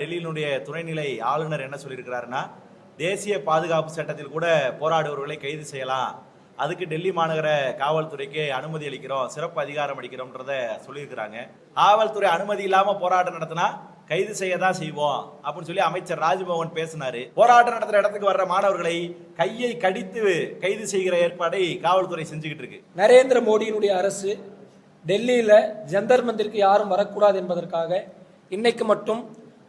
டெல்லியினுடைய துணைநிலை ஆளுநர் என்ன சொல்லியிருக்கிறாருன்னா, தேசிய பாதுகாப்பு சட்டத்தில் கூட போராடுபவர்களை கைது செய்யலாம், அதுக்கு டெல்லி மாநகர காவல்துறைக்கு அனுமதி அளிக்கிறோம், சிறப்பு அதிகாரம் அளிக்கிறோம்ன்றத சொல்லியிருக்கிறாங்க. காவல்துறை அனுமதி இல்லாம போராட்டம் நடத்தினா கைது செய்யதான் செய்வோம் அப்படின்னு சொல்லி அமைச்சர் ராஜ்மோகன் பேசினாரு. போராட்டம் நடத்துற இடத்துக்கு வர்ற மாணவர்களை கையை கடித்து கைது செய்கிற ஏற்பாடை காவல்துறை செஞ்சுக்கிட்டு இருக்கு. நரேந்திர மோடியினுடைய அரசு டெல்லியில ஜந்தர் மந்திருக்கு யாரும் வரக்கூடாது என்பதற்காக இன்னைக்கு மட்டும்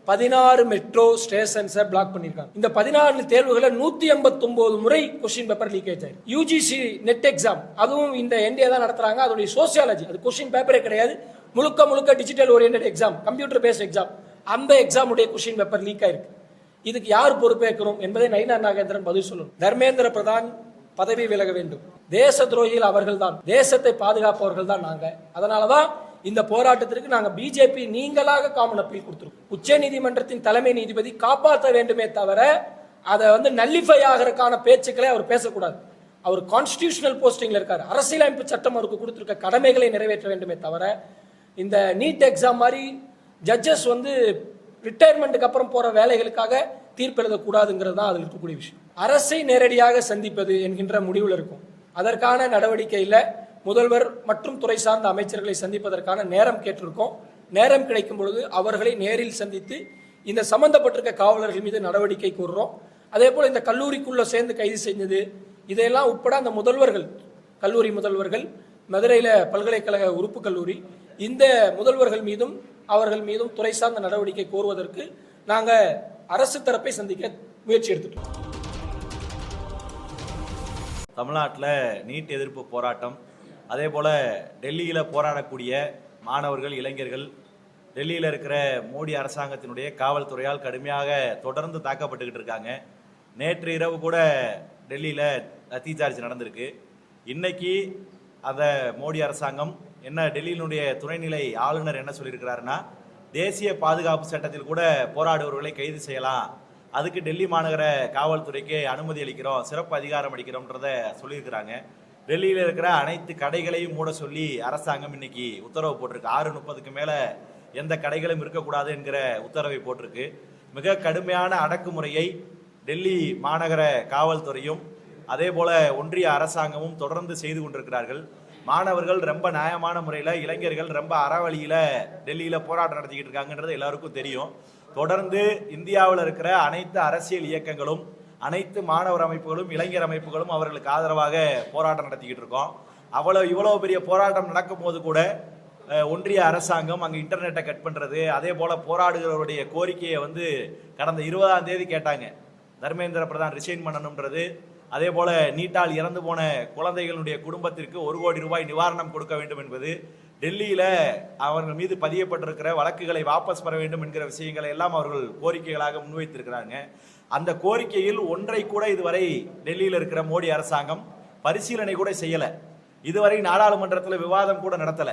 16 மெட்ரோ ஸ்டேஷன்ஸை பிளாக் பண்ணிருக்காங்க. இந்த 14 தேர்வுகளை 189 முறை கொஸ்டின் பேப்பர் லீக்கேஜ் ஆயிருக்கு. யூஜிசி நெட் எக்ஸாம் அதுவும் இந்த என்டிஏ தான் நடத்துறாங்க. அதோடைய சோசியாலஜி அது கொஸ்டின் பேப்பரே கிடையாது, முழுக்க முழுக்க digital oriented exam, computer based exam. அந்த எக்ஸாமுடைய கொஸ்டின் பேப்பர் லீக் ஆயிருக்கு. இதுக்கு யார் பொறுப்பேற்கணும் என்பதை நயினா நாகேந்திரன் பதில் சொல்லணும். தர்மேந்திர பிரதான் பதவி விலக வேண்டும். தேச துரோகிகள் அவர்கள் தான், தேசத்தை பாதுகாப்பவர்கள் தான் நாங்க. அதனாலதான் இந்த போராட்டத்திற்கு நாங்க பிஜேபி நீங்களாக காமன் அப்பீல் கொடுத்திருக்கோம். உச்ச நீதிமன்றத்தின் தலைமை நீதிபதி காப்பாற்ற வேண்டுமே தவிர அதை நல்லிஃபை ஆகிறதுக்கான பேச்சுக்களை அவர் பேசக்கூடாது. அவர் கான்ஸ்டிடியூஷனல் போஸ்டிங்ல இருக்காரு. அரசியலமைப்பு சட்டம் அவருக்கு கொடுத்திருக்க கடமைகளை நிறைவேற்ற வேண்டுமே தவிர இந்த நீட் எக்ஸாம் மாதிரி ஜட்ஜஸ் ரிட்டையர்மெண்ட்டுக்கு அப்புறம் போற வேலைகளுக்காக தீர்ப்பு எழுதக்கூடாதுங்கிறது தான் அதில் இருக்கக்கூடிய விஷயம். அரசை நேரடியாக சந்திப்பது என்கின்ற முடிவில் இருக்கும். அதற்கான நடவடிக்கையில் முதல்வர் மற்றும் துறை சார்ந்த அமைச்சர்களை சந்திப்பதற்கான நேரம் கேட்டிருக்கோம். நேரம் கிடைக்கும் பொழுது அவர்களை நேரில் சந்தித்து இந்த சம்பந்தப்பட்டிருக்க காவலர்கள் மீது நடவடிக்கை கூறுறோம். அதே போல இந்த கல்லூரிக்குள்ள சேர்ந்து கைது செஞ்சது இதையெல்லாம் உட்பட அந்த முதல்வர்கள், கல்லூரி முதல்வர்கள், மதுரையில் பல்கலைக்கழக உறுப்பு கல்லூரி, இந்த முதல்வர்கள் மீதும் அவர்கள் மீதும் துறை சார்ந்த நடவடிக்கை கோருவதற்கு நாங்கள் அரசு தரப்பை சந்திக்க முயற்சி எடுத்துட்டோம். தமிழ்நாட்டில் நீட் எதிர்ப்பு போராட்டம், அதே போல டெல்லியில் போராடக்கூடிய மாணவர்கள், இளைஞர்கள் டெல்லியில் இருக்கிற மோடி அரசாங்கத்தினுடைய காவல்துறையால் கடுமையாக தொடர்ந்து தாக்கப்பட்டுக்கிட்டு இருக்காங்க. நேற்று இரவு கூட டெல்லியில் லத்தி சார்ஜ் நடந்திருக்கு. இன்னைக்கு அந்த மோடி அரசாங்கம் என்ன, டெல்லியினுடைய துணைநிலை ஆளுநர் என்ன சொல்லியிருக்கிறாருன்னா, தேசிய பாதுகாப்பு சட்டத்தில் கூட போராடுபவர்களை கைது செய்யலாம், அதுக்கு டெல்லி மாநகர காவல்துறைக்கு அனுமதி அளிக்கிறோம், சிறப்பு அதிகாரம் அளிக்கிறோம்ன்றத சொல்லியிருக்கிறாங்க. டெல்லியில் இருக்கிற அனைத்து கடைகளையும் மூட சொல்லி அரசாங்கம் இன்னைக்கு உத்தரவு போட்டிருக்கு. 6:30க்கு மேல எந்த கடைகளும் இருக்கக்கூடாது என்கிற உத்தரவை போட்டிருக்கு. மிக கடுமையான அடக்குமுறையை டெல்லி மாநகர காவல்துறையும் அதே போல ஒன்றிய அரசாங்கமும் தொடர்ந்து செய்து கொண்டிருக்கிறார்கள். மாணவர்கள் ரொம்ப நியாயமான முறையில், இளைஞர்கள் ரொம்ப அறவழியில டெல்லியில் போராட்டம் நடத்திக்கிட்டு இருக்காங்கன்றது எல்லாருக்கும் தெரியும். தொடர்ந்து இந்தியாவில் இருக்கிற அனைத்து அரசியல் இயக்கங்களும், அனைத்து மாணவர் அமைப்புகளும், இளைஞர் அமைப்புகளும் அவர்களுக்கு ஆதரவாக போராட்டம் நடத்திக்கிட்டு இருக்கோம். இவ்வளவு பெரிய போராட்டம் நடக்கும் போது கூட ஒன்றிய அரசாங்கம் அங்கே இன்டர்நெட்டை கட் பண்றது, அதே போல போராடுகிறவருடைய கோரிக்கையை கடந்த 20ஆம் தேதி கேட்டாங்க, தர்மேந்திர பிரதான் ரிசைன் பண்ணணும்ன்றது, அதே போல நீட்டால் இறந்து போன குழந்தைகளுடைய குடும்பத்திற்கு 1 கோடி ரூபாய் நிவாரணம் கொடுக்க வேண்டும் என்பது, டெல்லியில அவர்கள் மீது பதியப்பட்டிருக்கிற வழக்குகளை வாபஸ் பெற வேண்டும் என்கிற விஷயங்களை எல்லாம் அவர்கள் கோரிக்கைகளாக முன்வைத்திருக்கிறாங்க. அந்த கோரிக்கையில் ஒன்றை கூட இதுவரை டெல்லியில் இருக்கிற மோடி அரசாங்கம் பரிசீலனை கூட செய்யல. இதுவரை நாடாளுமன்றத்தில் விவாதம் கூட நடத்தல.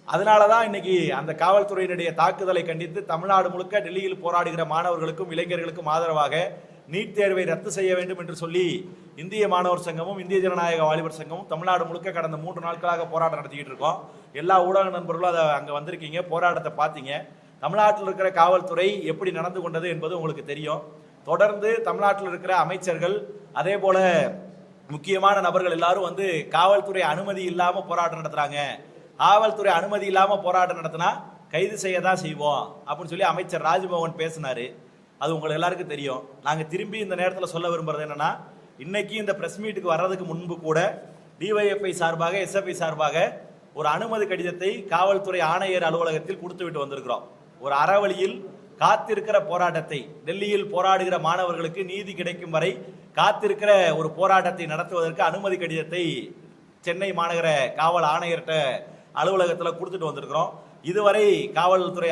அதனாலதான் இன்னைக்கு அந்த காவல்துறையினுடைய தாக்குதலை கண்டித்து தமிழ்நாடு முழுக்க டெல்லியில் போராடுகிற மாணவர்களுக்கும் இளைஞர்களுக்கும் ஆதரவாக நீட் தேர்வை ரத்து செய்ய வேண்டும் என்று சொல்லி இந்திய மாணவர் சங்கமும் இந்திய ஜனநாயக வாலிபர் சங்கமும் தமிழ்நாடு முழுக்க கடந்த 3 நாட்களாக போராட்டம் நடத்திக்கிட்டு இருக்கோம். எல்லா ஊடக நண்பர்களும் அதை அங்கே வந்திருக்கீங்க, போராட்டத்தை பார்த்தீங்க. தமிழ்நாட்டில் இருக்கிற காவல்துறை எப்படி நடந்து கொண்டது என்பது உங்களுக்கு தெரியும். தொடர்ந்து தமிழ்நாட்டில் இருக்கிற அமைச்சர்கள், அதே போல முக்கியமான நபர்கள் எல்லாரும் காவல்துறை அனுமதி இல்லாம போராட்டம் நடத்துறாங்க, காவல்துறை அனுமதி இல்லாம போராட்டம் நடத்தினா கைது செய்யதான் செய்வோம் அப்படின்னு சொல்லி அமைச்சர் ராஜ்மோகன் பேசினாரு. அது உங்களுக்கு எல்லாருக்கும் தெரியும். நாங்க திரும்பி இந்த நேரத்தில் சொல்ல விரும்புறது என்னன்னா, இன்னைக்கு இந்த பிரஸ் மீட்டுக்கு வர்றதுக்கு முன்பு கூட டிவைஎஃப்ஐ சார்பாக, எஸ்எஃப்ஐ சார்பாக ஒரு அனுமதி கடிதத்தை காவல்துறை ஆணையர் அலுவலகத்தில் கொடுத்து விட்டு வந்திருக்கிறோம். ஒரு அறவழியில் காத்திருக்கிற போராட்டத்தை, டெல்லியில் போராடுகிற மாணவர்களுக்கு நீதி கிடைக்கும் வரை காத்திருக்கிற ஒரு போராட்டத்தை நடத்துவதற்கு அனுமதி கடிதத்தை சென்னை மாநகர காவல் ஆணையர்கிட்ட அலுவலகத்தில் கொடுத்துட்டு வந்திருக்கிறோம். இதுவரை காவல்துறை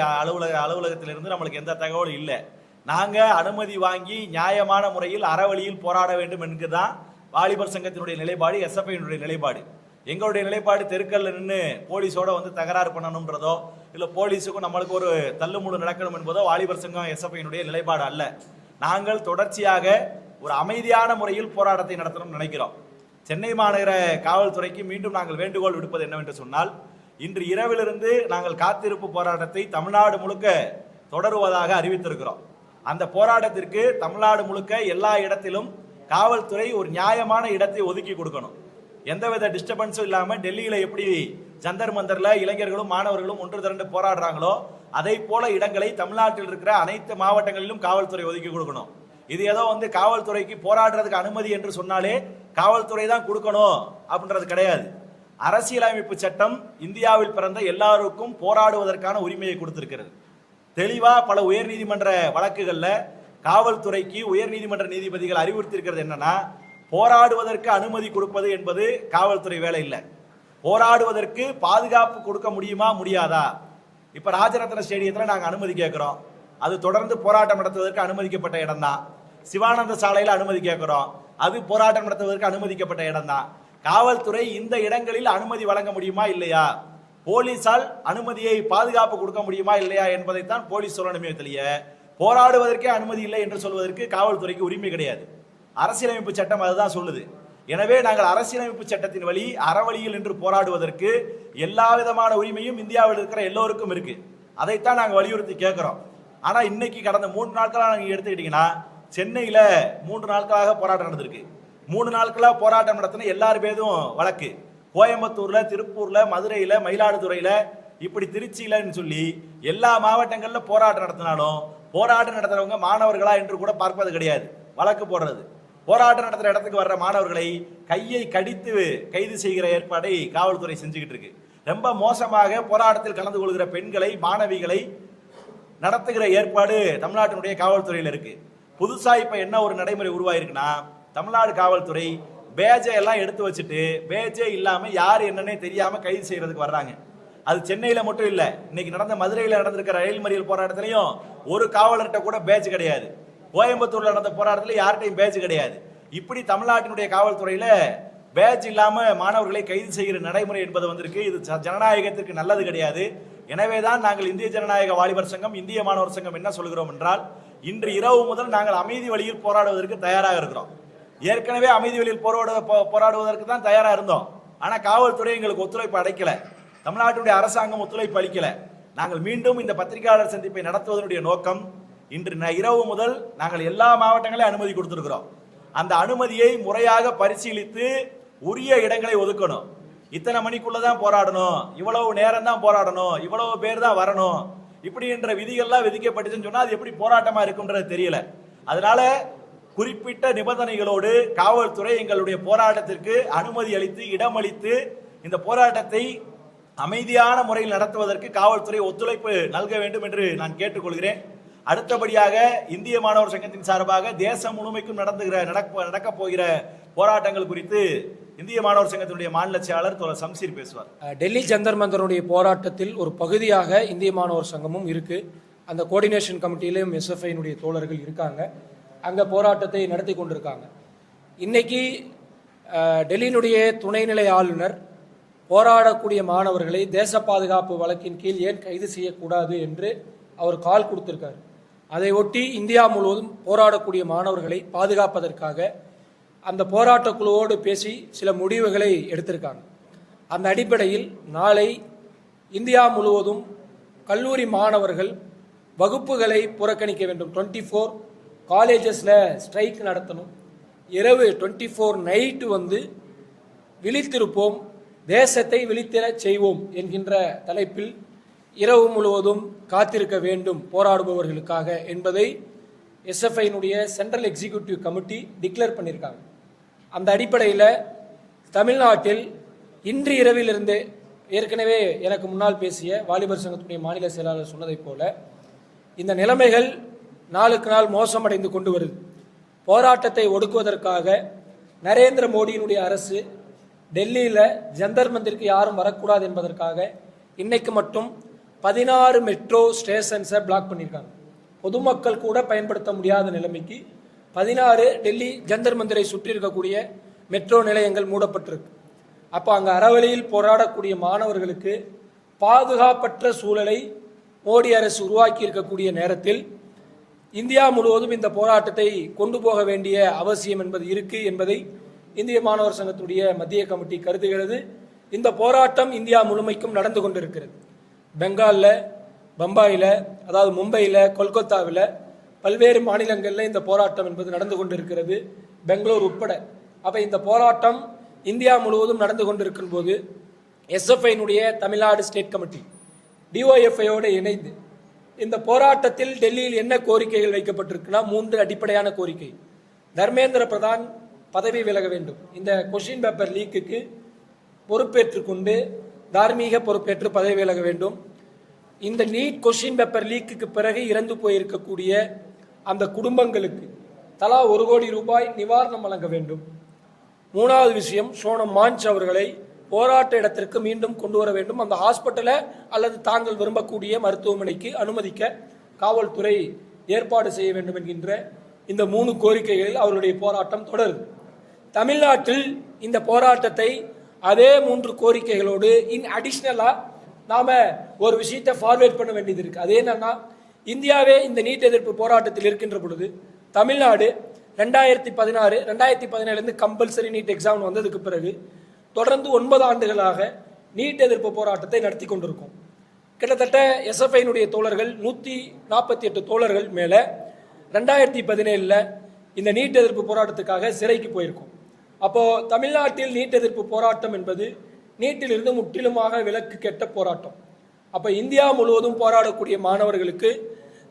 அலுவலகத்திலிருந்து நம்மளுக்கு எந்த தகவலும் இல்லை. நாங்க அனுமதி வாங்கி நியாயமான முறையில் அறவழியில் போராட வேண்டும் என்கிறதான் வாலிபர் சங்கத்தினுடைய நிலைப்பாடு, எஸ்எஃப்ஐ நிலைப்பாடு. எங்களுடைய நிலைப்பாடு தெருக்கல்ல நின்று போலீஸோட தகராறு பண்ணணும்ன்றதோ, இல்ல போலீஸுக்கும் நம்மளுக்கு ஒரு தள்ளுமுடு நடக்கணும் என்பதோ வாலிபர் சங்கம் எஸ்எஃப்ஐ நிலைப்பாடு அல்ல. நாங்கள் தொடர்ச்சியாக ஒரு அமைதியான முறையில் போராட்டத்தை நடத்தணும்னு நினைக்கிறோம். சென்னை மாநகர காவல்துறைக்கு மீண்டும் நாங்கள் வேண்டுகோள் விடுப்பது என்னவென்று சொன்னால், இன்று இரவிலிருந்து நாங்கள் காத்திருப்பு போராட்டத்தை தமிழ்நாடு முழுக்க தொடருவதாக அறிவித்திருக்கிறோம். அந்த போராட்டத்திற்கு தமிழ்நாடு முழுக்க எல்லா இடத்திலும் காவல்துறை ஒரு நியாயமான இடத்தை ஒதுக்கி கொடுக்கணும். எந்தவித டிஸ்டர்பன்ஸும் இல்லாம டெல்லியில எப்படி ஜந்தர் மந்தர்ல இளைஞர்களும் மாணவர்களும் ஒன்று திரண்டு போராடுறாங்களோ அதை போல இடங்களை தமிழ்நாட்டில் இருக்கிற அனைத்து மாவட்டங்களிலும் காவல்துறை ஒதுக்கி கொடுக்கணும். இது ஏதோ காவல்துறைக்கு போராடுறதுக்கு அனுமதி என்று சொன்னாலே காவல்துறை தான் கொடுக்கணும் அப்படின்றது கிடையாது. அரசியலமைப்பு சட்டம் இந்தியாவில் பிறந்த எல்லாருக்கும் போராடுவதற்கான உரிமையை கொடுத்திருக்கிறது. தெளிவா பல உயர்நீதிமன்ற வழக்குகள்ல காவல்துறைக்கு உயர்நீதிமன்ற நீதிபதிகள் அறிவுறுத்தியிருக்கிறது என்னன்னா, போராடுவதற்கு அனுமதி கொடுப்பது என்பது காவல்துறை வேலை இல்லை. போராடுவதற்கு பாதுகாப்பு கொடுக்க முடியுமா முடியாதா? இப்ப ராஜரத்ன ஸ்டேடியத்தில் நாங்கள் அனுமதி கேட்கிறோம், அது தொடர்ந்து போராட்டம் நடத்துவதற்கு அனுமதிக்கப்பட்ட இடம் தான். சிவானந்த சாலையில் அனுமதி கேட்கிறோம், அது போராட்டம் நடத்துவதற்கு அனுமதிக்கப்பட்ட இடம் தான். காவல்துறை இந்த இடங்களில் அனுமதி வழங்க முடியுமா இல்லையா, போலீசால் அனுமதியை பாதுகாப்பு கொடுக்க முடியுமா இல்லையா என்பதைத்தான் போலீஸ் சொல்லணுமே தெரிய, போராடுவதற்கே அனுமதி இல்லை என்று சொல்வதற்கு காவல்துறைக்கு உரிமை கிடையாது. அரசியலமைப்பு சட்டம் அதுதான் சொல்லுது. எனவே நாங்கள் அரசியலமைப்பு சட்டத்தின் வழி அறவழியில் நின்று போராடுவதற்கு எல்லா விதமான உரிமையும் இந்தியாவில் இருக்கிற எல்லோருக்கும் இருக்கு. அதைத்தான் நாங்கள் வலியுறுத்தி கேட்கிறோம். ஆனா இன்னைக்கு கடந்த 3 நாட்களாக நீங்க எடுத்துக்கிட்டீங்கன்னா, சென்னையில 3 நாட்களாக போராட்டம் நடந்திருக்கு. 3 நாட்களா போராட்டம் நடத்தின எல்லார் பேரும் வழக்கு. கோயம்புத்தூர்ல, திருப்பூர்ல, மதுரையில, மயிலாடுதுறையில, இப்படி திருச்சியிலன்னு சொல்லி எல்லா மாவட்டங்கள்ல போராட்டம் நடத்தினாலும் போராட்டம் நடத்துறவங்க மாணவர்களா என்று கூட பார்ப்பது கிடையாது. வழக்கு போடுறது, போராட்டம் நடத்துற இடத்துக்கு வர்ற மாணவர்களை கையை கடித்து கைது செய்கிற ஏற்பாடை காவல்துறை செஞ்சுக்கிட்டு இருக்கு. ரொம்ப மோசமாக போராட்டத்தில் கலந்து கொள்கிற பெண்களை, மாணவிகளை நடத்துகிற ஏற்பாடு தமிழ்நாட்டினுடைய காவல்துறையில் இருக்கு. புதுசா இப்ப என்ன ஒரு நடைமுறை உருவாயிருக்குன்னா, தமிழ்நாடு காவல்துறை பேஜை எல்லாம் எடுத்து வச்சுட்டு பேஜே இல்லாம யார் என்னன்னே தெரியாம கைது செய்யறதுக்கு வர்றாங்க. அது சென்னையில மட்டும் இல்ல, இன்னைக்கு நடந்த மதுரையில் நடந்திருக்கிற ரயில் மறியல் போராட்டத்திலையும் ஒரு காவலர்கிட்ட கூட பேஜ் கிடையாது. கோயம்புத்தூர்ல நடந்த போராட்டத்தில் யார்கிட்டையும் பேஜ் கிடையாது. இப்படி தமிழ்நாட்டினுடைய காவல்துறையில பேஜ் இல்லாம மாணவர்களை கைது செய்கிற நடைமுறை என்பது வந்திருக்கு. இது ஜனநாயகத்திற்கு நல்லது கிடையாது. எனவேதான் நாங்கள் இந்திய ஜனநாயக வாலிபர் சங்கம், இந்திய மாணவர் சங்கம் என்ன சொல்கிறோம் என்றால், இன்று இரவு முதல் நாங்கள் அமைதி வழியில் போராடுவதற்கு தயாராக இருக்கிறோம். ஏற்கனவே அமைதி வழியில் போராடுவதற்கு தான் தயாரா இருந்தோம். ஆனா காவல்துறை எங்களுக்கு ஒத்துழைப்பு அளிக்கல, தமிழ்நாட்டுடைய அரசாங்கம் ஒத்துழைப்பு அளிக்கல. நாங்கள் மீண்டும் இந்த பத்திரிகையாளர் சந்திப்பை நடத்துவதனுடைய நோக்கம், இன்று இரவு முதல் நாங்கள் எல்லா மாவட்டங்களையும் அனுமதி கொடுத்திருக்கிறோம். அந்த அனுமதியை முறையாக பரிசீலித்து உரிய இடங்களை ஒதுக்கணும். இத்தனை மணிக்குள்ளதான் போராடணும், இவ்வளவு நேரம் தான் போராடணும், இவ்வளவு பேர் தான் வரணும், இப்படி என்ற விதிகள்லாம் விதிக்கப்பட்டுச்சுன்னு சொன்னா அது எப்படி போராட்டமா இருக்கும்ன்றது தெரியல. அதனால குறிப்பிட்ட நிபந்தனைகளோடு காவல்துறை எங்களுடைய போராட்டத்திற்கு அனுமதி அளித்து இடமளித்து இந்த போராட்டத்தை அமைதியான முறையில் நடத்துவதற்கு காவல்துறை ஒத்துழைப்பு நல்க வேண்டும் என்று நான் கேட்டுக்கொள்கிறேன். அடுத்தபடியாக இந்திய மாணவர் சங்கத்தின் சார்பாக தேசம் முழுமைக்கும் நடக்க போகிற போராட்டங்கள் குறித்து இந்திய மாணவர் சங்கத்தினுடைய மாநில செயலாளர் தோழர் சம்சீர் பேசுவார். டெல்லி ஜந்தர் மந்தருடைய போராட்டத்தில் ஒரு பகுதியாக இந்திய மாணவர் சங்கமும் இருக்கு. அந்த கோஆர்டினேஷன் கமிட்டியிலும் எஸ்எஃப்ஐனுடைய தோழர்கள் இருக்காங்க. அங்க போராட்டத்தை நடத்தி கொண்டிருக்காங்க. இன்னைக்கு டெல்லியினுடைய துணைநிலை ஆளுநர் போராடக்கூடிய மாணவர்களை தேச பாதுகாப்பு வழக்கின் கீழ் ஏன் கைது செய்யக்கூடாது என்று அவர் கால் கொடுத்திருக்காரு. அதை ஒட்டி இந்தியா முழுவதும் போராடக்கூடிய மாணவர்களை பாதுகாப்பதற்காக அந்த போராட்ட குழுவோடு பேசி சில முடிவுகளை எடுத்திருக்காங்க. அந்த அடிப்படையில் நாளை இந்தியா முழுவதும் கல்லூரி மாணவர்கள் வகுப்புகளை புறக்கணிக்க வேண்டும். 24 காலேஜஸில் ஸ்ட்ரைக் நடத்தணும். இரவு 24 நைட்டு விழித்திருப்போம், தேசத்தை விழித்திரச் செய்வோம் என்கின்ற தலைப்பில் இரவு முழுவதும் காத்திருக்க வேண்டும் போராடுபவர்களுக்காக என்பதை எஸ்எஃப்ஐனுடைய சென்ட்ரல் எக்ஸிக்யூட்டிவ் கமிட்டி டிக்ளேர் பண்ணியிருக்காங்க. அந்த அடிப்படையில் தமிழ்நாட்டில் இன்று இரவிலிருந்து ஏற்கனவே எனக்கு முன்னால் பேசிய வாலிபர் சங்கத்துடைய மாநில செயலாளர் சொன்னதைப் போல இந்த நிலைமைகள் நாளுக்கு நாள் மோசமடைந்து கொண்டு வருது. போராட்டத்தை ஒடுக்குவதற்காக நரேந்திர மோடியினுடைய அரசு டெல்லியில் ஜந்தர் மந்திற்கு யாரும் வரக்கூடாது என்பதற்காக இன்னைக்கு மட்டும் 16 மெட்ரோ ஸ்டேஷன்ஸை பிளாக் பண்ணியிருக்காங்க. பொதுமக்கள் கூட பயன்படுத்த முடியாத நிலைமைக்கு 16 டெல்லி ஜந்தர் மந்திரை சுற்றி இருக்கக்கூடிய மெட்ரோ நிலையங்கள் மூடப்பட்டிருக்கு. அப்போ அங்கே அறவழியில் போராடக்கூடிய மாணவர்களுக்கு பாதுகாப்பற்ற சூழலை மோடி அரசு உருவாக்கி இருக்கக்கூடிய நேரத்தில் இந்தியா முழுவதும் இந்த போராட்டத்தை கொண்டு போக வேண்டிய அவசியம் என்பது இருக்கு என்பதை இந்திய மாணவர் சங்கத்துடைய மத்திய கமிட்டி கருதுகிறது. இந்த போராட்டம் இந்தியா முழுமைக்கும் நடந்து கொண்டிருக்கிறது. பெங்காலில், பம்பாயில், அதாவது மும்பையில், கொல்கத்தாவில், பல்வேறு மாநிலங்களில் இந்த போராட்டம் என்பது நடந்து கொண்டிருக்கிறது, பெங்களூர் உட்பட. அப்போ இந்த போராட்டம் இந்தியா முழுவதும் நடந்து கொண்டிருக்கும் போது எஸ்எஃப்ஐனுடைய தமிழ்நாடு ஸ்டேட் கமிட்டி டிஒஎஃப்ஐயோடு இணைந்து இந்த போராட்டத்தில் டெல்லியில் என்ன கோரிக்கைகள் வைக்கப்பட்டிருக்குன்னா 3 அடிப்படையான கோரிக்கை. தர்மேந்திர பிரதான் பதவி விலக வேண்டும், இந்த கொஸ்டின் பேப்பர் லீக்குக்கு பொறுப்பேற்றுக் கொண்டு தார்மீக பொறுப்பேற்று பதவி விலக வேண்டும். இந்த நீட் கொஸ்டின் பேப்பர் லீக்குக்கு பிறகு இறந்து போயிருக்கக்கூடிய அந்த குடும்பங்களுக்கு தலா 1 கோடி ரூபாய் நிவாரணம் வழங்க வேண்டும். 3வது விஷயம், சோனம் மான்ச் அவர்களை போராட்ட இடத்திற்கு மீண்டும் கொண்டு வர வேண்டும். அந்த ஹாஸ்பிட்டலை அல்லது தாங்கள் விரும்பக்கூடிய மருத்துவமனைக்கு அனுமதிக்க காவல்துறை ஏற்பாடு செய்ய வேண்டும் என்கின்ற இந்த 3 கோரிக்கைகளில் அவருடைய போராட்டம் தொடருது. தமிழ்நாட்டில் இந்த போராட்டத்தை அதே 3 கோரிக்கைகளோடு அடிஷ்னலா நாம ஒரு விஷயத்தை ஃபார்வேர்ட் பண்ண வேண்டியது இருக்கு. அது என்னன்னா, இந்தியாவே இந்த நீட் எதிர்ப்பு போராட்டத்தில் இருக்கின்ற பொழுது தமிழ்நாடு 2016 2017 கம்பல்சரி நீட் எக்ஸாம் வந்ததுக்கு பிறகு தொடர்ந்து 9 ஆண்டுகளாக நீட் எதிர்ப்பு போராட்டத்தை நடத்தி கொண்டிருக்கோம். கிட்டத்தட்ட எஸ்எஃப்ஐனுடைய தோழர்கள் 148 தோழர்கள் மேல 2017 இந்த நீட் எதிர்ப்பு போராட்டத்துக்காக சிறைக்கு போயிருக்கோம். அப்போ தமிழ்நாட்டில் நீட் எதிர்ப்பு போராட்டம் என்பது நீட்டிலிருந்து முற்றிலுமாக விலக்கு கெட்ட போராட்டம். அப்போ இந்தியா முழுவதும் போராடக்கூடிய மாணவர்களுக்கு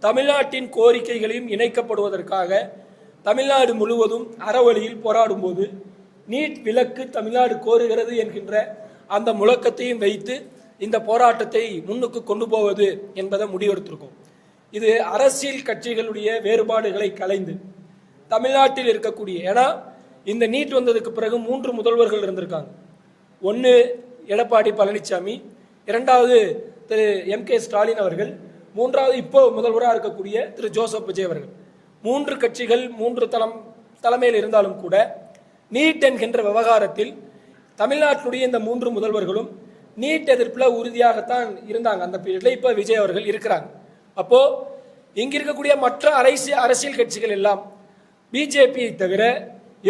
தமிழ்நாட்டின் கோரிக்கைகளையும் இணைக்கப்படுவதற்காக தமிழ்நாடு முழுவதும் அறவழியில் போராடும் போது நீட் விலக்கு தமிழ்நாடு கோருகிறது என்கின்ற அந்த முழக்கத்தையும் வைத்து இந்த போராட்டத்தை முன்னுக்கு கொண்டு போவது என்பதை முடிவெடுத்திருக்கோம். இது அரசியல் கட்சிகளுடைய வேறுபாடுகளை கலைந்து தமிழ்நாட்டில் இருக்கக்கூடிய, ஏன்னா இந்த நீட் வந்ததுக்கு பிறகு 3 முதல்வர்கள் இருந்திருக்காங்க. 1 எடப்பாடி பழனிசாமி, 2வது திரு MK ஸ்டாலின் அவர்கள், 3வது இப்போ முதல்வராக இருக்கக்கூடிய திரு ஜோசப் விஜய் அவர்கள். 3 கட்சிகள் 3 தலைமையில் இருந்தாலும் கூட நீட் என்கின்ற விவகாரத்தில் தமிழ்நாட்டினுடைய இந்த 3 முதல்வர்களும் நீட் எதிர்ப்பில் உறுதியாகத்தான் இருந்தாங்க. அந்த பீரியட்ல இப்போ விஜய் அவர்கள் இருக்கிறாங்க. அப்போ இங்க இருக்கக்கூடிய மற்ற அரசியல் கட்சிகள் எல்லாம் பிஜேபியை தவிர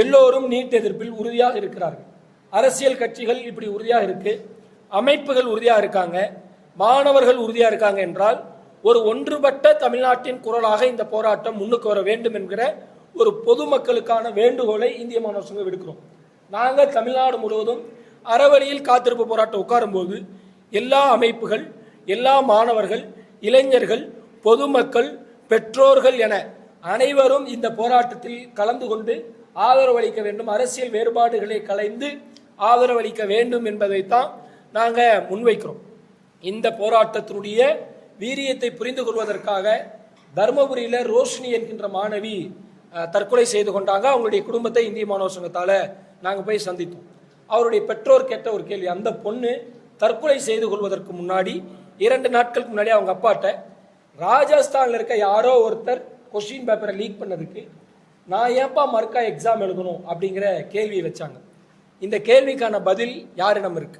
எல்லோரும் நீட் எதிர்ப்பில் உறுதியாக இருக்கிறார்கள். அரசியல் கட்சிகள் இப்படி உறுதியாக இருக்கு, அமைப்புகள் உறுதியாக இருக்காங்க, மாணவர்கள் உறுதியாக இருக்காங்க என்றால் ஒரு ஒன்றுபட்ட தமிழ்நாட்டின் குரலாக இந்த போராட்டம் முன்னுக்கு வர வேண்டும் என்கிற ஒரு பொதுமக்களுக்கான வேண்டுகோளை இந்திய மாணவர் சங்கம் விடுக்கிறோம். நாங்கள் தமிழ்நாடு முழுவதும் அறவழியில் காத்திருப்பு போராட்டம் உட்காரும் போது எல்லா அமைப்புகள், எல்லா மாணவர்கள், இளைஞர்கள், பொதுமக்கள், பெற்றோர்கள் என அனைவரும் இந்த போராட்டத்தில் கலந்து கொண்டு ஆதரவளிக்க வேண்டும். அரசியல் வேறுபாடுகளை கலைந்து ஆதரவளிக்க வேண்டும் என்பதைத்தான் நாங்கள் முன்வைக்கிறோம். இந்த போராட்டத்தினுடைய வீரியத்தை புரிந்து கொள்வதற்காக தர்மபுரியில் ரோஷினி என்கின்ற மாணவி தற்கொலை செய்து கொண்டாங்க. அவங்களுடைய குடும்பத்தை இந்திய மாணவர் சங்கத்தால் நாங்கள் போய் சந்தித்தோம். அவருடைய பெற்றோர் கேட்ட ஒரு கேள்வி, அந்த பொண்ணு தற்கொலை செய்து கொள்வதற்கு முன்னாடி 2 நாட்களுக்கு முன்னாடி அவங்க அப்பாட்ட ராஜஸ்தானில் இருக்க யாரோ ஒருத்தர் கொஸ்டின் பேப்பரை லீக் பண்ணதுக்கு நான் ஏன்பா மறுக்கா எக்ஸாம் எழுதணும் அப்படிங்கிற கேள்வியை வச்சாங்க. இந்த கேள்விக்கான பதில் யாரிடம் இருக்கு?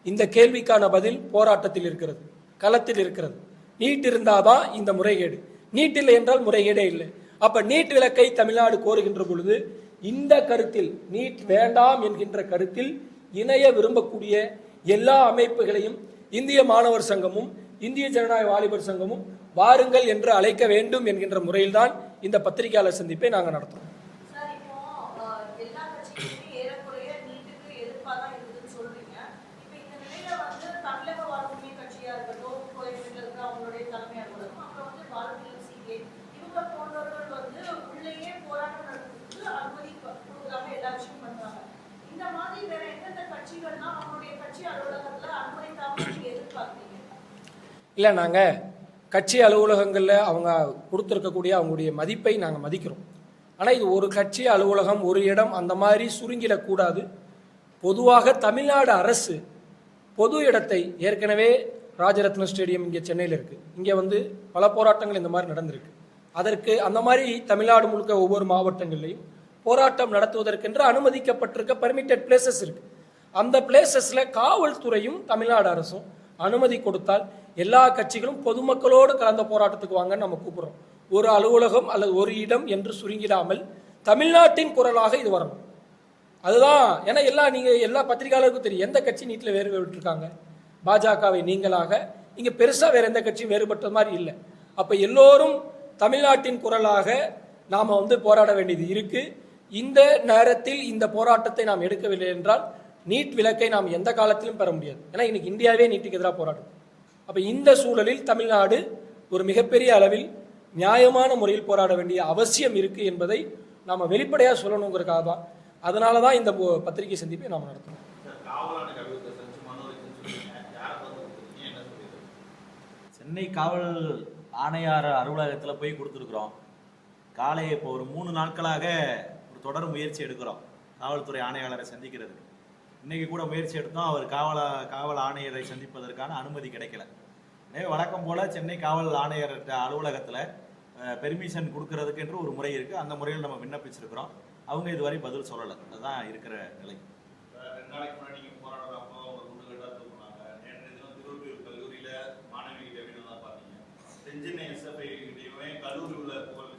இந்த கேள்விக்கான பதில் போராட்டத்தில் இருக்கிறது, களத்தில் இருக்கிறது. நீட் இருந்தாதான் இந்த முறைகேடு, நீட் இல்லை என்றால் முறைகேடே இல்லை. அப்ப நீட் விலக்கை தமிழ்நாடு கோருகின்ற பொழுது இந்த கருத்தில், நீட் வேண்டாம் என்கின்ற கருத்தில் இணைய விரும்பக்கூடிய எல்லா அமைப்புகளையும் இந்திய மாணவர் சங்கமும் இந்திய ஜனநாயக வாலிபர் சங்கமும் வாருங்கள் என்று அழைக்க வேண்டும் என்கின்ற முறையில்தான் இந்த பத்திரிகையாளர் சந்திப்பை நாங்கள் நடத்துறோம். இல்லை, நாங்கள் கட்சி அலுவலகங்களில் அவங்க கொடுத்துருக்கக்கூடிய அவங்களுடைய மதிப்பை நாங்கள் மதிக்கிறோம். ஆனால் இது ஒரு கட்சி அலுவலகம், ஒரு இடம், அந்த மாதிரி சுருங்கிடக்கூடாது. பொதுவாக தமிழ்நாடு அரசு பொது இடத்தை, ஏற்கனவே ராஜரத்ன ஸ்டேடியம் இங்கே சென்னையில் இருக்குது, இங்கே பல போராட்டங்கள் இந்த மாதிரி நடந்திருக்கு. அதற்கு அந்த மாதிரி தமிழ்நாடு முழுக்க ஒவ்வொரு மாவட்டங்கள்லையும் போராட்டம் நடத்துவதற்கென்று அனுமதிக்கப்பட்டிருக்க பர்மிட்டட் பிளேசஸ் இருக்கு. அந்த பிளேசஸ்ல காவல்துறையும் தமிழ்நாடு அரசும் அனுமதி கொடுத்தால் எல்லா கட்சிகளும் பொதுமக்களோடு கலந்த போராட்டத்துக்கு வாங்கன்னு நம்ம கூப்பிடுறோம். ஒரு அலுவலகம் அல்லது ஒரு இடம் என்று சுருங்கிடாமல் தமிழ்நாட்டின் குரலாக இது வரணும். அதுதான். ஏன்னா நீங்க எல்லா பத்திரிகையாளருக்கும் தெரியும் எந்த கட்சி நீட்டில் வேறு விட்டுருக்காங்க. பாஜகவை நீங்களாக இங்கே பெருசாக வேற எந்த கட்சியும் வேறுபட்ட மாதிரி இல்லை. அப்போ எல்லோரும் தமிழ்நாட்டின் குரலாக நாம் போராட வேண்டியது இருக்கு. இந்த நேரத்தில் இந்த போராட்டத்தை நாம் எடுக்கவில்லை என்றால் நீட் விலக்கை நாம் எந்த காலத்திலும் பெற முடியாது. ஏன்னா இன்னைக்கு இந்தியாவே நீட்டுக்கு எதிராக போராடும். அப்போ இந்த சூழலில் தமிழ்நாடு ஒரு மிகப்பெரிய அளவில் நியாயமான முறையில் போராட வேண்டிய அவசியம் இருக்கு என்பதை நாம் வெளிப்படையாக சொல்லணுங்கிறதுக்காக தான், அதனால தான் இந்த பத்திரிகை சந்திப்பை நாம் நடத்தணும். சென்னை காவல் ஆணையார் அலுவலகத்தில் போய் கொடுத்துருக்குறோம். காலை இப்போ ஒரு 3 நாட்களாக ஒரு தொடர் முயற்சி எடுக்கிறோம் காவல்துறை ஆணையாளரை சந்திக்கிறதுக்கு. இன்னைக்கு கூட முயற்சி எடுத்தோம், அவர் காவல் ஆணையரை சந்திப்பதற்கான அனுமதி கிடைக்கல. எனவே வழக்கம் போல சென்னை காவல் ஆணையர் அலுவலகத்தில் பெர்மிஷன் கொடுக்கறதுக்கு என்று ஒரு முறை இருக்குது. அந்த முறையில் நம்ம விண்ணப்பிச்சிருக்கிறோம். அவங்க இதுவரை பதில் சொல்லலை. அதுதான் இருக்கிற நிலை. 2 நாளைக்கு முன்னாடி நீங்கள் போராடுறப்போ ஒரு குண்டுகட்டாக தூக்குனாங்க. நேற்று தினம் திருவள்ளூர் கல்லூரியில் மாணவி கிட்ட வீடு பார்த்தீங்க. செஞ்சினை எஸ்எஃப்ஐ கிட்டையுமே கல்லூரி உள்ள புகழ்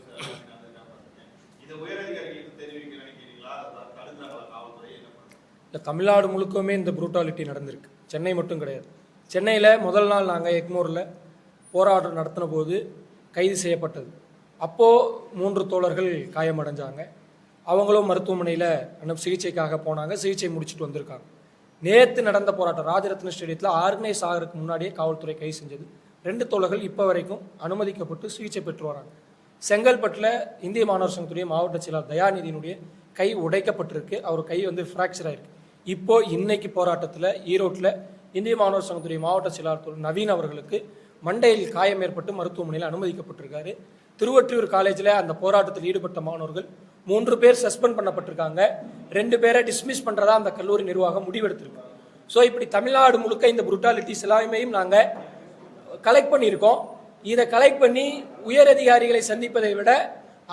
இதை உயரதிகாரிகளுக்கு தெரிவிக்க நினைக்கிறீங்களா? தடுக்கிறாங்களா காவல்துறை? இல்லை, தமிழ்நாடு முழுக்கவுமே இந்த ப்ரூட்டாலிட்டி நடந்திருக்கு. சென்னை மட்டும் கிடையாது. சென்னையில் முதல் நாள் நாங்கள் எக்மோரில் போராட்டம் நடத்தின போது கைது செய்யப்பட்டது. அப்போது 3 தோழர்கள் காயமடைஞ்சாங்க. அவங்களும் மருத்துவமனையில் சிகிச்சைக்காக போனாங்க. சிகிச்சை முடிச்சுட்டு வந்திருக்காங்க. நேற்று நடந்த போராட்டம் ராஜரத்ன ஸ்டேடியத்தில் ஆர்கனைஸ் ஆகிறதுக்கு முன்னாடியே காவல்துறை கைது செஞ்சது. 2 தோழர்கள் இப்போ வரைக்கும் அனுமதிக்கப்பட்டு சிகிச்சை பெற்று வராங்க. செங்கல்பட்டில் இந்திய மாணவர் சங்கத்துடைய மாவட்ட செயலாளர் தயாநிதியினுடைய கை உடைக்கப்பட்டிருக்கு. அவர் கை ஃப்ராக்சர் ஆயிருக்கு. இப்போ இன்னைக்கு போராட்டத்தில் ஈரோட்டில் இந்திய மாணவர் சங்கத்துடைய மாவட்ட செயலாளர் நவீன் அவர்களுக்கு மண்டையில் காயம் ஏற்பட்டு மருத்துவமனையில் அனுமதிக்கப்பட்டிருக்காரு. திருவொற்றியூர் காலேஜில் அந்த போராட்டத்தில் ஈடுபட்ட மாணவர்கள் 3 பேர் சஸ்பெண்ட் பண்ணப்பட்டிருக்காங்க. 2 பேரை டிஸ்மிஸ் பண்ணுறதா அந்த கல்லூரி நிர்வாகம் முடிவெடுத்திருக்கு. ஸோ இப்படி தமிழ்நாடு முழுக்க இந்த புருட்டாலிட்டிஸ் எல்லாமே நாங்கள் கலெக்ட் பண்ணியிருக்கோம். இதை கலெக்ட் பண்ணி உயர் அதிகாரிகளை சந்திப்பதை விட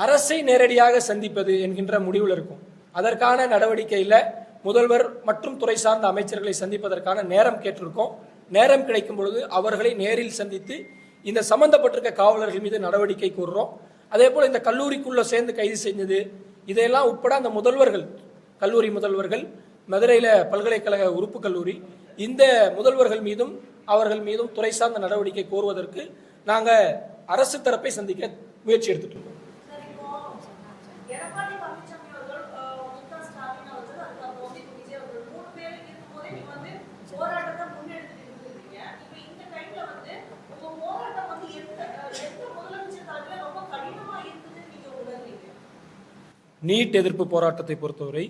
அரசை நேரடியாக சந்திப்பது என்கின்ற முடிவில் இருக்கும். அதற்கான நடவடிக்கையில் முதல்வர் மற்றும் துறை சார்ந்த அமைச்சர்களை சந்திப்பதற்கான நேரம் கேட்டிருக்கோம். நேரம் கிடைக்கும் பொழுது அவர்களை நேரில் சந்தித்து இந்த சம்பந்தப்பட்டிருக்க காவலர்கள் மீது நடவடிக்கை கூறுறோம். அதே போல் இந்த கல்லூரிக்குள்ள சேர்ந்து கைது செஞ்சது இதையெல்லாம் உட்பட அந்த முதல்வர்கள், கல்லூரி முதல்வர்கள், மதுரையில் பல்கலைக்கழக உறுப்பு கல்லூரி, இந்த முதல்வர்கள் மீதும் அவர்கள் மீதும் துறை சார்ந்த நடவடிக்கை கோருவதற்கு நாங்கள் அரசு தரப்பை சந்திக்க முயற்சி எடுத்துட்டு இருக்கோம். நீட் எதிர்ப்பு போராட்டத்தை பொறுத்தவரை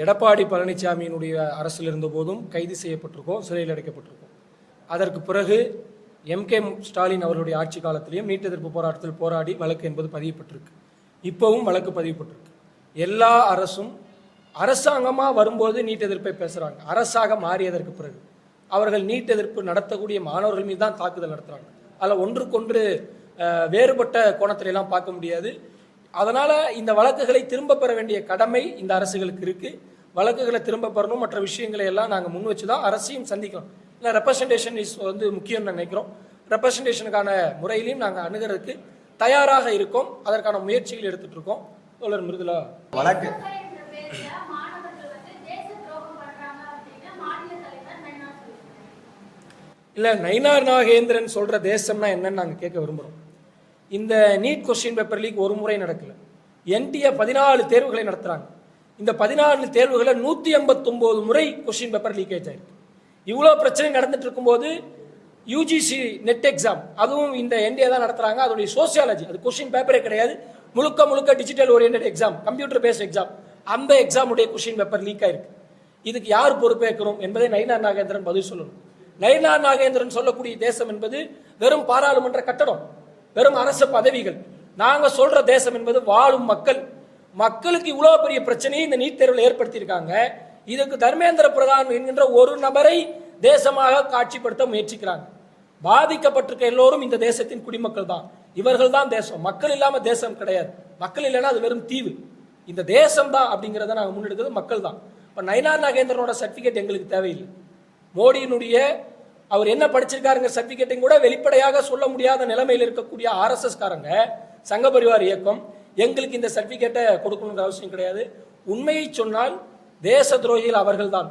எடப்பாடி பழனிசாமியினுடைய அரசில் இருந்த போதும் கைது செய்யப்பட்டிருக்கோம், சிறையில் அடைக்கப்பட்டிருக்கோம். அதற்கு பிறகு MK ஸ்டாலின் அவர்களுடைய ஆட்சி காலத்திலையும் நீட் எதிர்ப்பு போராட்டத்தில் போராடி வழக்கு என்பது பதியப்பட்டிருக்கு. இப்போவும் வழக்கு பதியப்பட்டிருக்கு. எல்லா அரசும் அரசாங்கமாக வரும்போது நீட் எதிர்ப்பை பேசுகிறாங்க. அரசாக மாறியதற்கு பிறகு அவர்கள் நீட் எதிர்ப்பு நடத்தக்கூடிய மாணவர்கள் மீது தான் தாக்குதல் நடத்துகிறாங்க. அதில் ஒன்றுக்கொன்று வேறுபட்ட கோணத்திலெல்லாம் பார்க்க முடியாது. அதனால் இந்த வழக்குகளை திரும்ப பெற வேண்டிய கடமை இந்த அரசுகளுக்கு இருக்குது. வழக்குகளை திரும்ப பெறணும், மற்ற விஷயங்களை எல்லாம் நாங்கள் முன் வச்சு தான் அரசையும் சந்திக்கிறோம். இல்லை, ரெப்ரசன்டேஷன் இஸ் முக்கியம்னு நினைக்கிறோம். ரெப்ரசன்டேஷனுக்கான முறையிலையும் நாங்கள் அணுகிறதுக்கு தயாராக இருக்கோம். அதற்கான முயற்சிகள் எடுத்துட்டு இருக்கோம். தோழர் மிருதுலா, வழக்கு இல்லை, நயினார் நாகேந்திரன் சொல்கிற தேசம்னா என்னன்னு நாங்கள் கேட்க விரும்புகிறோம். இந்த நீட் கொஸ்டின் பேப்பர் லீக் ஒரு முறை நடக்கல. NTA 14 தேர்வுகளை நடத்துகிறாங்க. இந்த 14 தேர்வுகளை 189 முறை கொஸ்டின் பேப்பர் லீக்கேஜ் ஆயிருக்கு. இவ்வளோ பிரச்சனை நடந்துட்டு இருக்கும்போது UGC நெட் எக்ஸாம் அதுவும் இந்த NTA தான் நடத்துகிறாங்க. அதோடைய சோசியாலஜி, அது கொஸ்டின் பேப்பரே கிடையாது, முழுக்க முழுக்க digital oriented exam, computer based exam. அந்த எக்ஸாமுடைய கொஸ்டின் பேப்பர் லீக் ஆயிருக்கு. இதுக்கு யார் பொறுப்பேற்கிறோம் என்பதை நயினார் நாகேந்திரன் பதில் சொல்லணும். நயினார் நாகேந்திரன் சொல்லக்கூடிய தேசம் என்பது வெறும் பாராளுமன்ற கட்டடம், வெறும் அரசு பதவிகள். நாங்க சொல்ற தேசம் என்பது வாழும் மக்கள். மக்களுக்கு இவ்வளவு பெரிய பிரச்சனையை இந்த நீட் தேர்வில் ஏற்படுத்தியிருக்காங்க. இதுக்கு தர்மேந்திர பிரதான் என்கின்ற ஒரு நபரை தேசமாக காட்சிப்படுத்த முயற்சிக்கிறாங்க. பாதிக்கப்பட்டிருக்க எல்லோரும் இந்த தேசத்தின் குடிமக்கள் தான். இவர்கள் தான் தேசம். மக்கள் இல்லாம தேசம் கிடையாது. மக்கள் இல்லைன்னா அது வெறும் தீவு. இந்த தேசம் தான் அப்படிங்கிறத நாங்கள் முன்னெடுக்கிறது மக்கள் தான். இப்போ நயினார் நாகேந்திரனோட சர்டிஃபிகேட் எங்களுக்கு தேவையில்லை. மோடியினுடைய அவர் என்ன படிச்சிருக்காருங்க சர்டிஃபிகேட்டையும் கூட வெளிப்படையாக சொல்ல முடியாத நிலைமையில் இருக்கக்கூடிய RSS காரங்க, சங்க பரிவார் இயக்கம் எங்களுக்கு இந்த சர்டிஃபிகேட்டை கொடுக்கணுங்கிற அவசியம் கிடையாது. உண்மையை சொன்னால் தேச துரோகிகள் அவர்கள் தான்,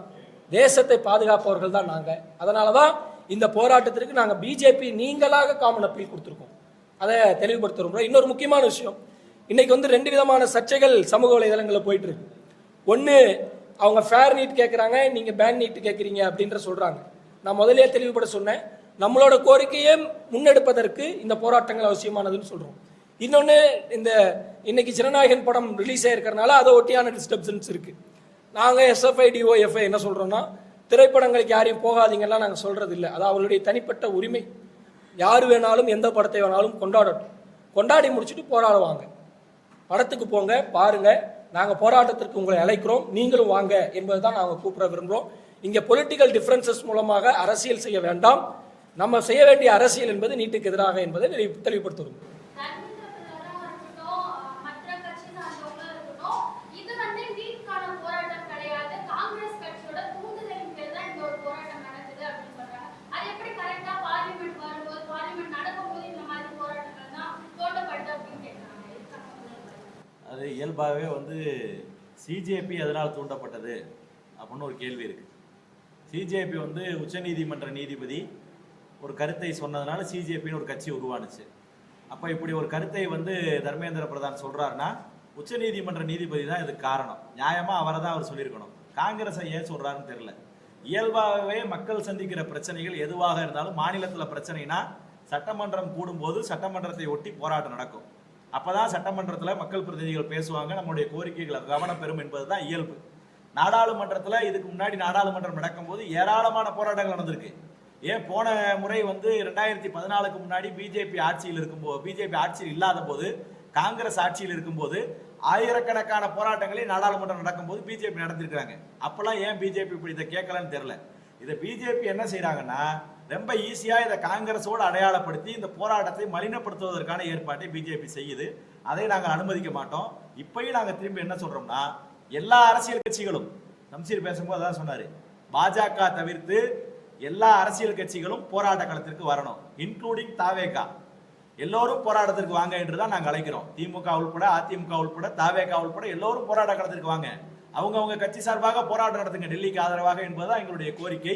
தேசத்தை பாதுகாப்பவர்கள் தான் நாங்கள். அதனால தான் இந்த போராட்டத்திற்கு நாங்கள் பிஜேபி நீங்களாக காமன் அப்பீல் கொடுத்துருக்கோம். அதை தெளிவுபடுத்துகிறோம். இன்னொரு முக்கியமான விஷயம், இன்னைக்கு வந்து 2 விதமான சர்ச்சைகள் சமூக வலைதளங்களில் போயிட்டு இருக்கு. ஒன்று, அவங்க ஃபேர் நீட் கேட்குறாங்க, நீங்கள் பேன் நீட் கேட்குறீங்க அப்படின்ற சொல்கிறாங்க. நான் முதலே தெளிவுபட சொன்னேன், நம்மளோட கோரிக்கையை முன்னெடுப்பதற்கு இந்த போராட்டங்கள் அவசியமானதுன்னு சொல்கிறோம். இன்னொன்று, இன்னைக்கு ஜனநாயகன் படம் ரிலீஸ் ஆகிருக்கிறதுனால அதை ஒட்டியான டிஸ்டர்பன்ஸ் இருக்குது. நாங்கள் எஸ்எஃப்ஐ டிஒஎஃப்ஐ என்ன சொல்கிறோன்னா, திரைப்படங்களுக்கு யாரையும் போகாதீங்கலாம் நாங்கள் சொல்கிறது இல்லை. அது அவங்களுடைய தனிப்பட்ட உரிமை. யார் வேணாலும் எந்த படத்தை வேணாலும் கொண்டாடட்டும். கொண்டாடி முடிச்சுட்டு போராடுவாங்க. படத்துக்கு போங்க, பாருங்க. நாங்கள் போராட்டத்திற்கு உங்களை அழைக்கிறோம், நீங்களும் வாங்க என்பது தான் நாங்கள் கூப்பிட விரும்புகிறோம். இங்கே பொலிட்டிக்கல் டிஃபரன்சஸ் மூலமாக அரசியல் செய்ய வேண்டாம். நம்ம செய்ய வேண்டிய அரசியல் என்பது நீட்டுக்கு எதிராக என்பதை தெளிவுபடுத்துகிறோம். அது இயல்பாகவே வந்து சிஜேபி எதனால் தூண்டப்பட்டது அப்படின்னு ஒரு கேள்வி இருக்கு. சிஜேபி வந்து உச்சநீதிமன்ற நீதிபதி ஒரு கருத்தை சொன்னதுனால சிஜேபின்னு ஒரு கட்சி உருவானுச்சு. அப்போ இப்படி ஒரு கருத்தை வந்து தர்மேந்திர பிரதான் சொல்றாருன்னா உச்சநீதிமன்ற நீதிபதி தான் இதுக்கு காரணம். நியாயமா அவரை தான் அவர் சொல்லியிருக்கணும். காங்கிரஸை ஏன் சொல்றாருன்னு தெரியல. இயல்பாகவே மக்கள் சந்திக்கிற பிரச்சனைகள் எதுவாக இருந்தாலும், மாநிலத்தில் பிரச்சனைனா சட்டமன்றம் கூடும்போது சட்டமன்றத்தை ஒட்டி போராட்டம் நடக்கும். அப்பதான் சட்டமன்றத்தில் மக்கள் பிரதிநிதிகள் பேசுவாங்க, நம்முடைய கோரிக்கைகளை கவனம் பெறும் என்பதுதான் இயல்பு. நாடாளுமன்றத்தில் இதுக்கு முன்னாடி நாடாளுமன்றம் நடக்கும்போது ஏராளமான போராட்டங்கள் நடந்திருக்கு. ஏன் போன முறை வந்து 2014க்கு முன்னாடி பிஜேபி ஆட்சியில் இருக்கும்போது, பிஜேபி ஆட்சியில் இல்லாத போது, காங்கிரஸ் ஆட்சியில் இருக்கும்போது ஆயிரக்கணக்கான போராட்டங்களே நாடாளுமன்றம் நடக்கும்போது பிஜேபி நடத்திருக்காங்க. அப்பெல்லாம் ஏன் பிஜேபி இப்படி இதை கேட்கலன்னு தெரியல. இதை பிஜேபி என்ன செய்யறாங்கன்னா, ரொம்ப ஈஸியா இதை காங்கிரஸோடு அடையாளப்படுத்தி இந்த போராட்டத்தை மலினப்படுத்துவதற்கான ஏற்பாட்டை பிஜேபி செய்யுது. அதை நாங்கள் அனுமதிக்க மாட்டோம். இப்பயும் நாங்கள் திரும்பி என்ன சொல்றோம்னா, எல்லா அரசியல் கட்சிகளும், நம்சீர் பேசும்போது அதான் சொன்னாரு, பாஜக தவிர்த்து எல்லா அரசியல் கட்சிகளும் போராட்ட களத்திற்கு வரணும், இன்க்ளூடிங் தாவேகா. எல்லோரும் போராட்டத்திற்கு வாங்க என்றுதான் நாங்கள் அழைக்கிறோம். திமுக உள்பட, அதிமுக உள்பட, தாவேகா உள்பட எல்லோரும் போராட்ட களத்திற்கு வாங்க. அவங்க கட்சி சார்பாக போராட்டம் நடத்துங்க டெல்லிக்கு ஆதரவாக என்பதுதான் எங்களுடைய கோரிக்கை.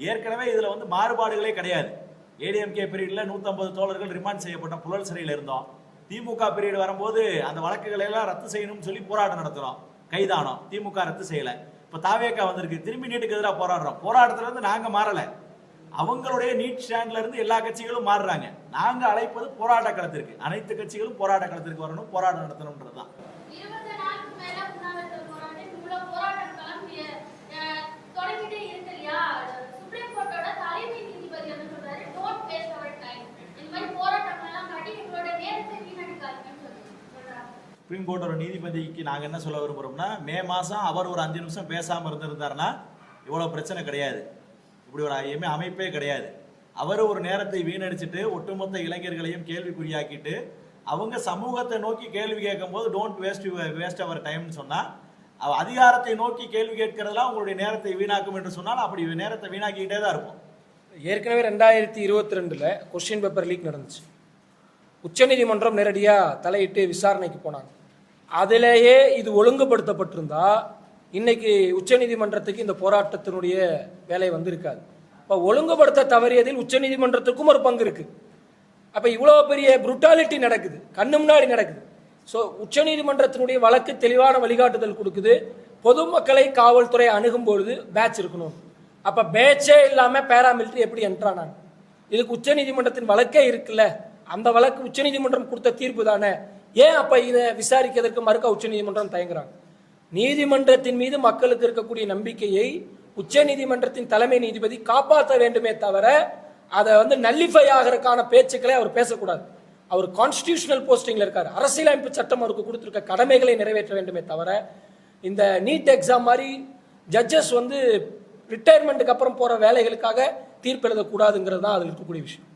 ஏற்கனவே இதுல வந்து மாறுபாடுகளே கிடையாது. ஏடிஎம்கே பீரியட்ல 150 தோழர்கள் ரிமாண்ட் செய்யப்பட்ட புழல் சிறையில் இருந்தோம். திமுக பீரியட் வரும்போது அந்த வழக்குகளை எல்லாம் ரத்து செய்யணும்னு சொல்லி போராட்டம் நடத்துறோம், கைதானோம். திமுக ரத்து செய்யல. இப்ப தாவேகா வந்திருக்கு, திரும்பி நீட்டுக்கு எதிராக போராடுறோம். போராட்டத்துல இருந்து நாங்க மாறல, அவங்களுடைய நீட் ஸ்டாண்ட்ல இருந்து எல்லா கட்சிகளும் மாறுறாங்க. நாங்க அழைப்பது போராட்ட களத்திற்கு. அனைத்து கட்சிகளும் போராட்ட களத்திற்கு வரணும், போராட்டம் நடத்தணும்ன்றதுதான். சுப்ரீம் கோர்ட்டோட நீதிபதிக்கு நாங்க என்ன சொல்ல விரும்புறோம்னா, மே மாசம் அவர் ஒரு 5 நிமிஷம் பேசாம இருந்திருந்தாருன்னா இவ்வளவு பிரச்சனை கிடையாது, இப்படி ஒரு அமைப்பே கிடையாது. அவர் ஒரு நேரத்தை வீணடிச்சுட்டு ஒட்டுமொத்த இளைஞர்களையும் கேள்விக்குறியாக்கிட்டு அவங்க சமூகத்தை நோக்கி கேள்வி கேட்கும் போது டோன்ட் வேஸ்ட் அவர் டைம்னு சொன்னா, அதிகாரத்தை நோக்கி கேள்வி கேட்கறதுலாம் உங்களுடைய நேரத்தை வீணாக்கும் என்று சொன்னால் அப்படி நேரத்தை வீணாக்கிட்டே தான் இருப்போம். ஏற்கனவே 2022 கொஸ்டின் பேப்பர் லீக் நடந்துச்சு. உச்சநீதிமன்றம் நேரடியாக தலையிட்டு விசாரணைக்கு போனாங்க. அதிலேயே இது ஒழுங்குபடுத்தப்பட்டிருந்தா இன்னைக்கு உச்சநீதிமன்றத்துக்கு இந்த போராட்டத்தினுடைய வேலை வந்திருக்காது. இப்போ ஒழுங்குபடுத்த தவறியதில் உச்சநீதிமன்றத்துக்கும் ஒரு பங்கு இருக்கு. அப்போ இவ்வளோ பெரிய புரூட்டாலிட்டி நடக்குது, கண்ணு முன்னாடி நடக்குது. ஸோ உச்சநீதிமன்றத்தினுடைய வழக்கு தெளிவான வழிகாட்டுதல் கொடுக்குது. பொதுமக்களை காவல்துறை அணுகும் பொழுது பேட்ச் இருக்கணும். அப்போ பேட்சே இல்லாமல் பேராமிலிட்டரி எப்படி என்ட்ரானாங்க? இதுக்கு உச்சநீதிமன்றத்தின் வழக்கே இருக்குல்ல, அந்த வழக்கு உச்சநீதிமன்றம் கொடுத்த தீர்ப்பு தானே. ஏன் அப்போ இதை விசாரிக்கிறதுக்கு மறுக்க உச்சநீதிமன்றம் தயங்குறாங்க? நீதிமன்றத்தின் மீது மக்களுக்கு இருக்கக்கூடிய நம்பிக்கையை உச்சநீதிமன்றத்தின் தலைமை நீதிபதி காப்பாற்ற வேண்டுமே தவிர அதை வந்து நல்லிஃபை ஆகிறதுக்கான பேச்சுக்களை அவர் பேசக்கூடாது. அவர் கான்ஸ்டிடியூஷனல் போஸ்டிங்ல இருக்காரு. அரசியலமைப்பு சட்டம் அவருக்கு கொடுத்திருக்க கடமைகளை நிறைவேற்ற வேண்டுமே தவிர இந்த நீட் எக்ஸாம் மாதிரி ஜட்ஜஸ் வந்து ரிட்டையர்மெண்ட்டுக்கு அப்புறம் போற வேலைகளுக்காக தீர்ப்பு எழுதக்கூடாதுங்கிறது தான் அதில் இருக்கக்கூடிய விஷயம்.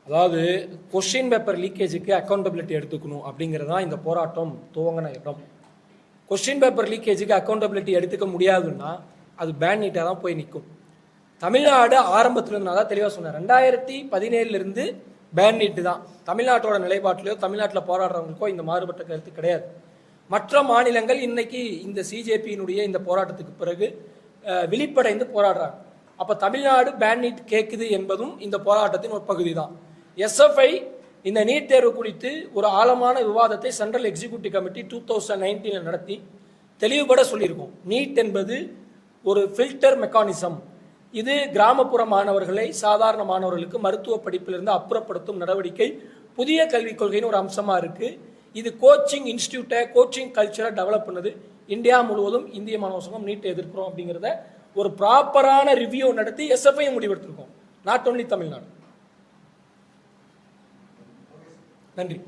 அதாவது கொஸ்டின் பேப்பர் லீக்கேஜுக்கு அக்கௌண்டபிலிட்டி எடுத்துக்கணும் அப்படிங்கிறதா இந்த போராட்டம் துவங்கின இடம். கொஸ்டின் பேப்பர் லீக்கேஜுக்கு அக்கௌண்டபிலிட்டி எடுத்துக்க முடியாதுன்னா அது பேன் நீட்டாக தான் போய் நிற்கும். தமிழ்நாடு ஆரம்பத்துல இருந்து நான் தான் தெளிவாக சொன்னேன், 2017 இருந்து பேன் நீட்டு தான். தமிழ்நாட்டோட நிலைப்பாட்டிலையோ தமிழ்நாட்டில் போராடுறவங்களுக்கோ இந்த மாறுபட்ட கருத்து கிடையாது. மற்ற மாநிலங்கள் இன்னைக்கு இந்த சிஜேபியினுடைய இந்த போராட்டத்துக்கு பிறகு விழிப்படைந்து போராடுறாங்க. அப்ப தமிழ்நாடு பேன் நீட் கேட்குது என்பதும் இந்த போராட்டத்தின் ஒரு பகுதி தான். எஸ்எஃப்ஐ இந்த நீட் தேர்வு குறித்து ஒரு ஆழமான விவாதத்தை சென்ட்ரல் எக்ஸிக்யூட்டிவ் கமிட்டி 2019 நடத்தி தெளிவுபட சொல்லியிருக்கோம். நீட் என்பது ஒரு ஃபில்டர் மெக்கானிசம். இது கிராமப்புற மாணவர்களை சாதாரண மாணவர்களுக்கு மருத்துவ படிப்பிலிருந்து அப்புறப்படுத்தும் நடவடிக்கை புதிய கல்விக் கொள்கைன்னு ஒரு அம்சமா இருக்கு. இது கோச்சிங் இன்ஸ்டியூட்டை கோச்சிங் கல்ச்சரை டெவலப் பண்ணுது. இந்தியா முழுவதும் இந்திய மாணவர் சங்கம் நீட்டை எதிர்க்கிறோம் அப்படிங்கிறத ஒரு ப்ராப்பரான ரிவ்யூ நடத்தி எஸ்எஃப்ஐ முடிவெடுத்திருக்கோம். Not only Tamil Nadu. நன்றி.